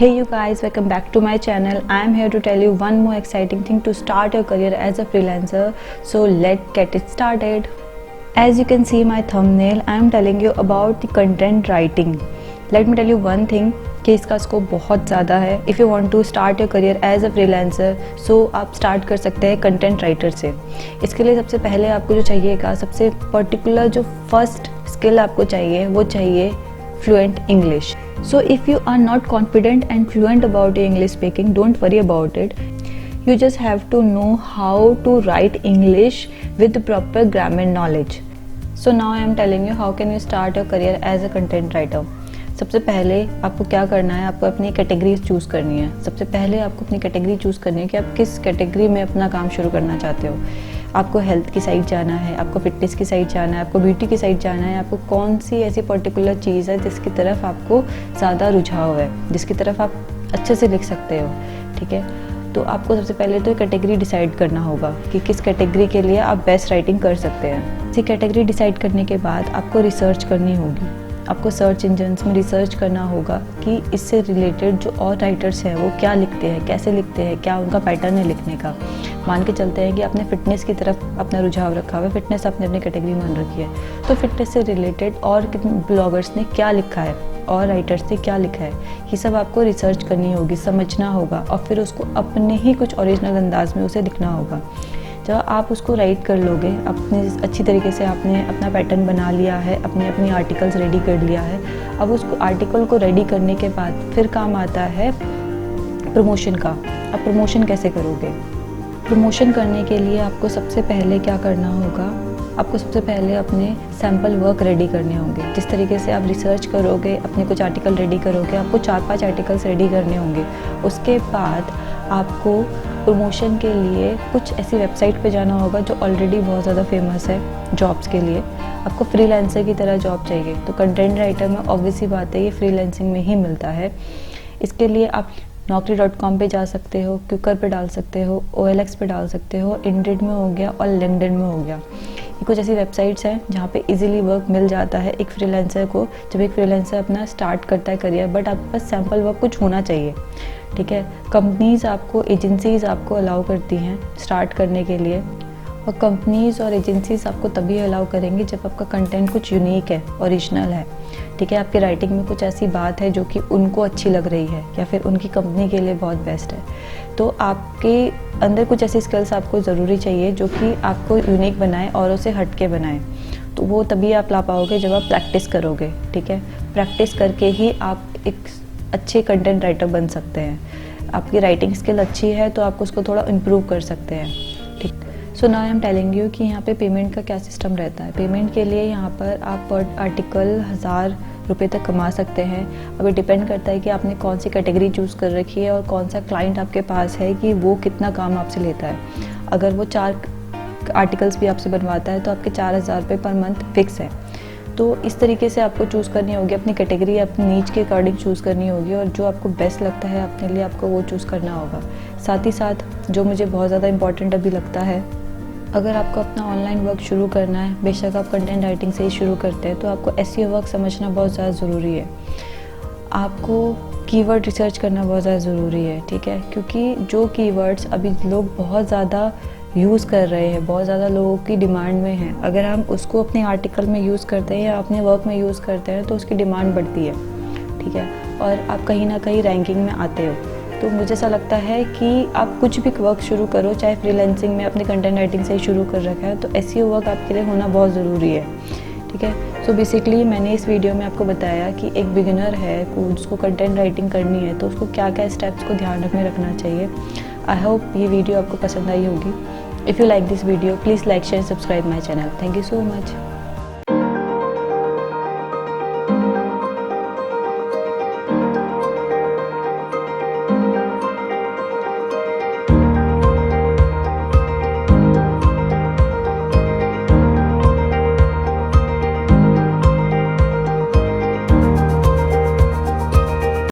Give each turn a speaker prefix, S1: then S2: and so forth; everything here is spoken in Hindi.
S1: Hey you guys, welcome back to my channel. I am here to tell you one more exciting thing to start your career as a freelancer. So let's get it started. As you can see my thumbnail, I am telling you about the content writing. Let me tell you one thing कि इसका स्कोप बहुत ज़्यादा है. If you want to start your career as a freelancer so आप स्टार्ट कर सकते हैं कंटेंट राइटर से. इसके लिए सबसे पहले आपको जो चाहिएगा, सबसे पर्टिकुलर जो फर्स्ट स्किल आपको चाहिए वो चाहिए fluent English. So if you are not confident and fluent about your English speaking, don't worry about it. You just have to know how to write English with the proper grammar knowledge. So now I am telling you how can you start your career as a content writer. सबसे पहले आपको क्या करना है, आपको अपनी कैटेगरी चूज़ करनी है. सबसे पहले आपको अपनी कैटेगरी चूज़ करनी है कि आप किस कैटेगरी में अपना काम शुरू करना चाहते हो. आपको हेल्थ की साइड जाना है, आपको फिटनेस की साइड जाना है, आपको ब्यूटी की साइड जाना है, आपको कौन सी ऐसी पर्टिकुलर चीज़ है जिसकी तरफ आपको ज़्यादा रुझाव है, जिसकी तरफ आप अच्छे से लिख सकते हो. ठीक है, तो आपको सबसे पहले तो कैटेगरी डिसाइड करना होगा कि किस कैटेगरी के लिए आप बेस्ट राइटिंग कर सकते हैं. इसी कैटेगरी डिसाइड करने के बाद आपको रिसर्च करनी होगी. आपको सर्च इंजन्स में रिसर्च करना होगा कि इससे रिलेटेड जो और राइटर्स हैं वो क्या लिखते हैं, कैसे लिखते हैं, क्या उनका पैटर्न है लिखने का. मान के चलते हैं कि आपने फ़िटनेस की तरफ अपना रुझाव रखा हुआ है, फिटनेस आपने अपनी कैटेगरी मान रखी है, तो फिटनेस से रिलेटेड और कितने ब्लॉगर्स ने क्या लिखा है और राइटर्स ने क्या लिखा है, ये सब आपको रिसर्च करनी होगी, समझना होगा और फिर उसको अपने ही कुछ ओरिजिनल अंदाज में उसे लिखना होगा. जब आप उसको राइट कर लोगे, अपने अच्छी तरीके से आपने अपना पैटर्न बना लिया है, अपनी आर्टिकल्स रेडी कर लिया है. अब उसको आर्टिकल को रेडी करने के बाद फिर काम आता है प्रमोशन का. अब प्रमोशन कैसे करोगे? प्रमोशन करने के लिए आपको सबसे पहले क्या करना होगा, आपको सबसे पहले अपने सैम्पल वर्क रेडी करने होंगे. जिस तरीके से आप रिसर्च करोगे, अपने कुछ आर्टिकल रेडी करोगे, आपको 4-5 आर्टिकल्स रेडी करने होंगे. उसके बाद आपको प्रमोशन के लिए कुछ ऐसी वेबसाइट पे जाना होगा जो ऑलरेडी बहुत ज़्यादा फेमस है जॉब्स के लिए. आपको फ्रीलांसर की तरह जॉब चाहिए तो कंटेंट राइटर में ऑब्वियसली बात है ये फ्रीलांसिंग में ही मिलता है. इसके लिए आप naukri.com पे जा सकते हो, क्विकर पे डाल सकते हो, OLX पे डाल सकते हो, इंडीड में हो गया और लिंक्डइन में हो गया. ये कुछ ऐसी वेबसाइट्स हैं जहाँ पे इजीली वर्क मिल जाता है एक फ्रीलांसर को. जब एक फ्रीलांसर अपना स्टार्ट करता है करियर, बट आपके पास सैम्पल वर्क कुछ होना चाहिए. ठीक है, कंपनीज़ आपको, एजेंसीज़ आपको अलाउ करती हैं स्टार्ट करने के लिए, और कंपनीज़ और एजेंसीज़ आपको तभी अलाउ करेंगी जब आपका कंटेंट कुछ यूनिक है, ओरिजिनल है. ठीक है, आपकी राइटिंग में कुछ ऐसी बात है जो कि उनको अच्छी लग रही है या फिर उनकी कंपनी के लिए बहुत बेस्ट है. तो आपके अंदर कुछ ऐसी स्किल्स आपको ज़रूरी चाहिए जो कि आपको यूनिक बनाए और उसे हट के बनाए. तो वो तभी आप ला पाओगे जब आप प्रैक्टिस करोगे. ठीक है, प्रैक्टिस करके ही आप एक अच्छे कंटेंट राइटर बन सकते हैं. आपकी राइटिंग स्किल अच्छी है तो आप उसको थोड़ा इम्प्रूव कर सकते हैं. ठीक, so now I am telling you कि यहाँ पे पेमेंट का क्या सिस्टम रहता है. पेमेंट के लिए यहाँ पर आप पर आर्टिकल 1000 रुपये तक कमा सकते हैं. अभी डिपेंड करता है कि आपने कौन सी कैटेगरी चूज़ कर रखी है और कौन सा क्लाइंट आपके पास है कि वो कितना काम आपसे लेता है. अगर वो 4 आर्टिकल्स भी आपसे बनवाता है तो आपके 4000 रुपये पर मंथ फिक्स है. तो इस तरीके से आपको चूज़ करनी होगी, अपनी कैटेगरी अपनी नीच के अकॉर्डिंग चूज़ करनी होगी और जो आपको बेस्ट लगता है अपने लिए आपको वो चूज़ करना होगा. साथ ही साथ जो मुझे बहुत ज़्यादा इंपॉर्टेंट अभी लगता है, अगर आपको अपना ऑनलाइन वर्क शुरू करना है, बेशक आप कंटेंट राइटिंग से ही शुरू करते हैं, तो आपको SEO वर्क समझना बहुत ज़्यादा ज़रूरी है. आपको कीवर्ड रिसर्च करना बहुत ज़्यादा ज़रूरी है. ठीक है, क्योंकि जो कीवर्ड्स अभी लोग बहुत ज़्यादा यूज़ कर रहे हैं, बहुत ज़्यादा लोगों की डिमांड में है, अगर हम उसको अपने आर्टिकल में यूज़ करते हैं या अपने वर्क में यूज़ करते हैं तो उसकी डिमांड बढ़ती है. ठीक है, और आप कहीं ना कहीं रैंकिंग में आते हो. तो मुझे ऐसा लगता है कि आप कुछ भी वर्क शुरू करो, चाहे फ्रीलांसिंग में अपने कंटेंट राइटिंग से ही शुरू कर रखा है, तो SEO वर्क आपके लिए होना बहुत ज़रूरी है. ठीक है, सो बेसिकली मैंने इस वीडियो में आपको बताया कि एक बिगिनर है जिसको कंटेंट राइटिंग करनी है तो उसको क्या क्या स्टेप्स को ध्यान रखना चाहिए. आई होप ये वीडियो आपको पसंद आई होगी. If you like this video, please like, share, subscribe my channel. Thank you so much.